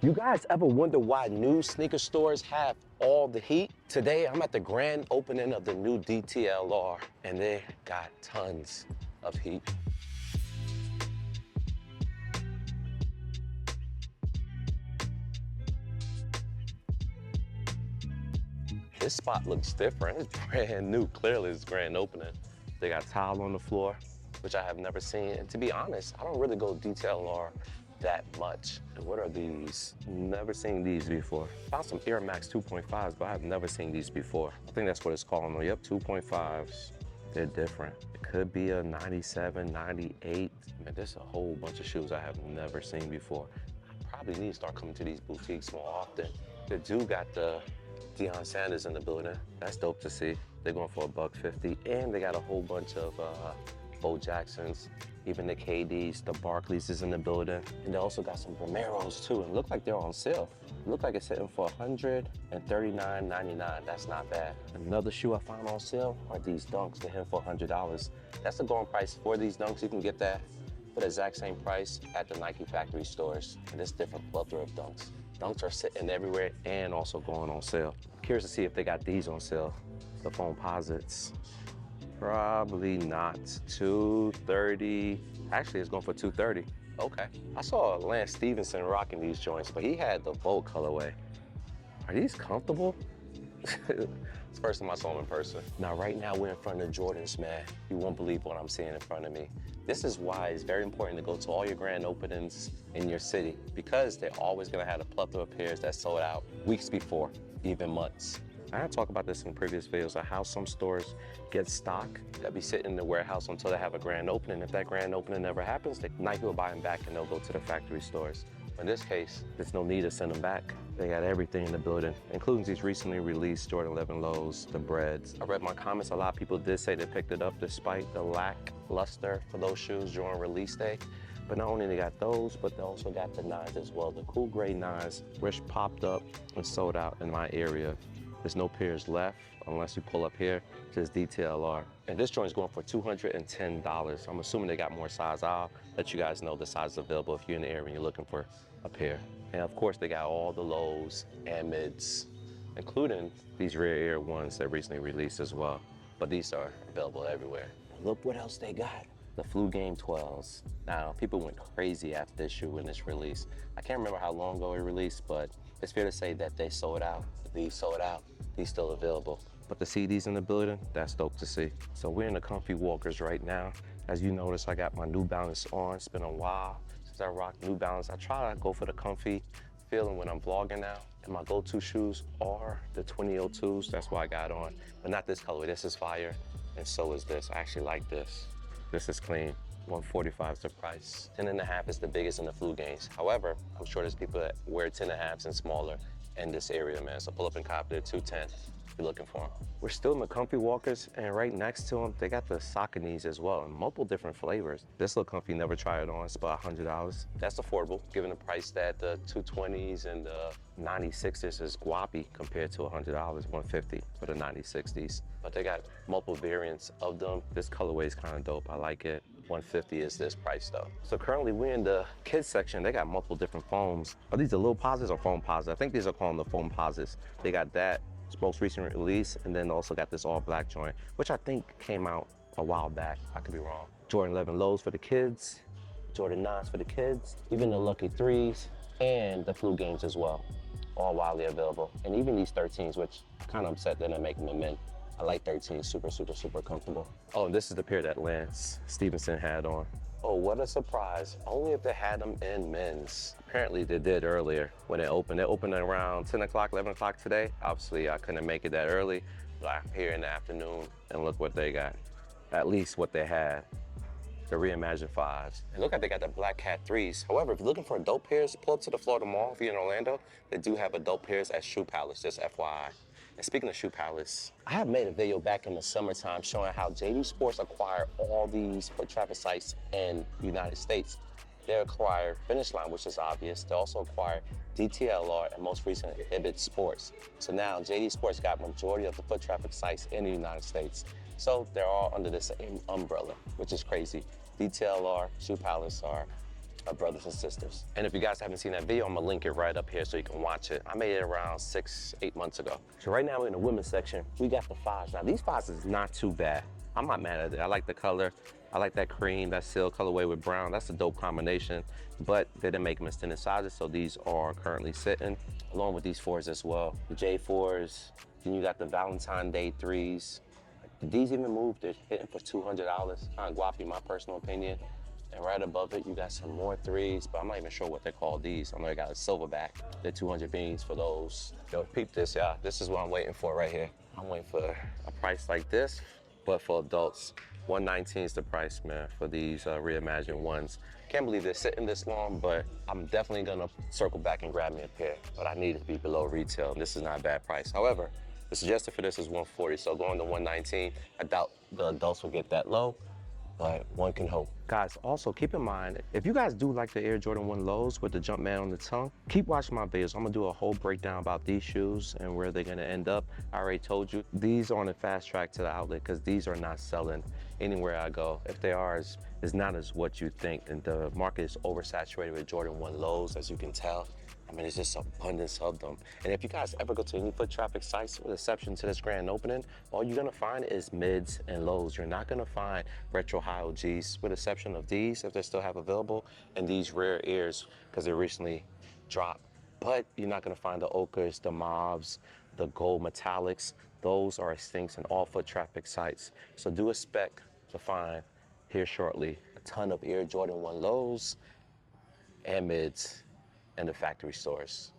You guys ever wonder why new sneaker stores have all the heat? Today, I'm at the grand opening of the new DTLR, and they got tons of heat. This spot looks different. It's brand new. Clearly, it's grand opening. They got tile on the floor, which I have never seen. And to be honest, I don't really go DTLR that much. And what are these? Never seen these before. Found some Air Max 2.5s, but I've never seen these before. I think that's what it's called. Yep, 2.5s. They're different. It could be a 97, 98. Man, there's a whole bunch of shoes I have never seen before. I probably need to start coming to these boutiques more often. The dude got the Deion Sanders in the building. That's dope to see. They're going for $150, and they got a whole bunch of Bo Jacksons, even the KDs, the Barclays is in the building. And they also got some Romeros too, and look like they're on sale. Look like it's sitting for $139.99. That's not bad. Another shoe I found on sale are these Dunks. They're hitting for $100. That's the going price for these Dunks. You can get that for the exact same price at the Nike factory stores. And there's different plethora of Dunks. Dunks are sitting everywhere and also going on sale. Curious to see if they got these on sale. The foam posits. Probably not. $230. Actually, it's going for $230. Okay. I saw Lance Stevenson rocking these joints, but he had the Volt colorway. Are these comfortable? It's the first time I saw them in person. Now, right now, we're in front of Jordans, man. You won't believe what I'm seeing in front of me. This is why it's very important to go to all your grand openings in your city, because they're always gonna have a plethora of pairs that sold out weeks before, even months. I had talked about this in previous videos of how some stores get stock that be sitting in the warehouse until they have a grand opening. If that grand opening never happens, Nike will buy them back and they'll go to the factory stores. In this case, there's no need to send them back. They got everything in the building, including these recently released Jordan 11 lows, the breads. I read my comments, a lot of people did say they picked it up despite the lackluster for those shoes during release day. But not only they got those, but they also got the 9s as well. The cool gray 9s, which popped up and sold out in my area. There's no pairs left unless you pull up here, just DTLR. And this joint is going for $210. I'm assuming they got more size. I'll let you guys know the size available if you're in the area and you're looking for a pair. And of course, they got all the lows and mids, including these rare Air ones that recently released as well. But these are available everywhere. Look what else they got. The Flu Game 12s. Now, people went crazy after this shoe when it's released. I can't remember how long ago it released, but it's fair to say that they sold out. These sold out. These still available. But to see these in the building, that's dope to see. So we're in the comfy walkers right now. As you notice, I got my New Balance on. It's been a while since I rocked New Balance. I try to go for the comfy feeling when I'm vlogging now. And my go-to shoes are the 2002s. That's why I got on. But not this colorway. This is fire. And so is this. I actually like this. This is clean. 145 is the price. 10.5 is the biggest in the Flu Games. However, I'm sure there's people that wear 10.5s and smaller in this area, man. So pull up and cop their 210 if you're looking for them. We're still in the comfy walkers, and right next to them, they got the Sauconys as well, in multiple different flavors. This look comfy, never tried it on. It's about $100. That's affordable, given the price that the 220s and the 96s is guappy compared to $100, $150 for the 9060s. But they got multiple variants of them. This colorway is kind of dope. I like it. $150 is this price though. So currently we're in the kids section. They got multiple different foams. Are these the little posits or foam posits? I think these are called the foam posits. They got that, it's most recent release, and then also got this all black joint, which I think came out a while back. I could be wrong. Jordan 11 lows for the kids, Jordan 9s for the kids, even the Lucky 3s, and the Flu Games as well. All widely available. And even these 13s, which kind of upset that they're making them in. I like 13, super, super, super comfortable. Oh, and this is the pair that Lance Stevenson had on. Oh, what a surprise. Only if they had them in men's. Apparently they did earlier when it opened. It opened around 10 o'clock, 11 o'clock today. Obviously I couldn't make it that early, but I'm here in the afternoon and look what they got. At least what they had. The Reimagined 5s. And look like they got the Black Cat 3s. However, if you're looking for adult pairs, pull up to the Florida Mall if you're in Orlando. They do have adult pairs at Shoe Palace, just FYI. And speaking of Shoe Palace, I have made a video back in the summertime showing how JD Sports acquired all these foot traffic sites in the United States. They acquired Finish Line, which is obvious. They also acquired DTLR and most recently Hibbett Sports. So now JD Sports got majority of the foot traffic sites in the United States. So they're all under the same umbrella, which is crazy. DTLR, Shoe Palace are my brothers and sisters. And if you guys haven't seen that video, I'm gonna link it right up here so you can watch it. I made it around 6-8 months ago. So right now we're in the women's section. We got the fives. Now these fives is not too bad. I'm not mad at it. I like the color. I like that cream, that seal colorway with brown. That's a dope combination, but they didn't make them in extended sizes, so these are currently sitting, along with these fours as well. The J4s, then you got the Valentine Day 3s. Did these even move? They're hitting for $200. Kind of guappy, my personal opinion. And right above it, you got some more 3s, but I'm not even sure what they call these. I know they got a silverback. They're 200 beans for those. Yo, peep this, y'all. This is what I'm waiting for right here. I'm waiting for a price like this, but for adults. $119 is the price, man, for these reimagined ones. Can't believe they're sitting this long, but I'm definitely gonna circle back and grab me a pair, but I need it to be below retail, and this is not a bad price. However, the suggested for this is $140, so going to $119, I doubt the adults will get that low, but one can hope. Guys, also keep in mind, if you guys do like the Air Jordan 1 lows with the Jumpman on the tongue, keep watching my videos. I'm gonna do a whole breakdown about these shoes and where they're gonna end up. I already told you, these are on a fast track to the outlet because these are not selling anywhere I go. If they are, it's not as what you think. And the market is oversaturated with Jordan 1 lows, as you can tell. I mean, it's just abundance of them. And if you guys ever go to any foot traffic sites, with exception to this grand opening, all you're gonna find is mids and lows. You're not gonna find retro high OGs, with exception of these, if they still have available, and these rare ears, because they recently dropped. But you're not gonna find the ochres, the mauves, the gold metallics. Those are extinct in all foot traffic sites. So do expect to find here shortly a ton of Air Jordan 1 lows and mids in the factory stores.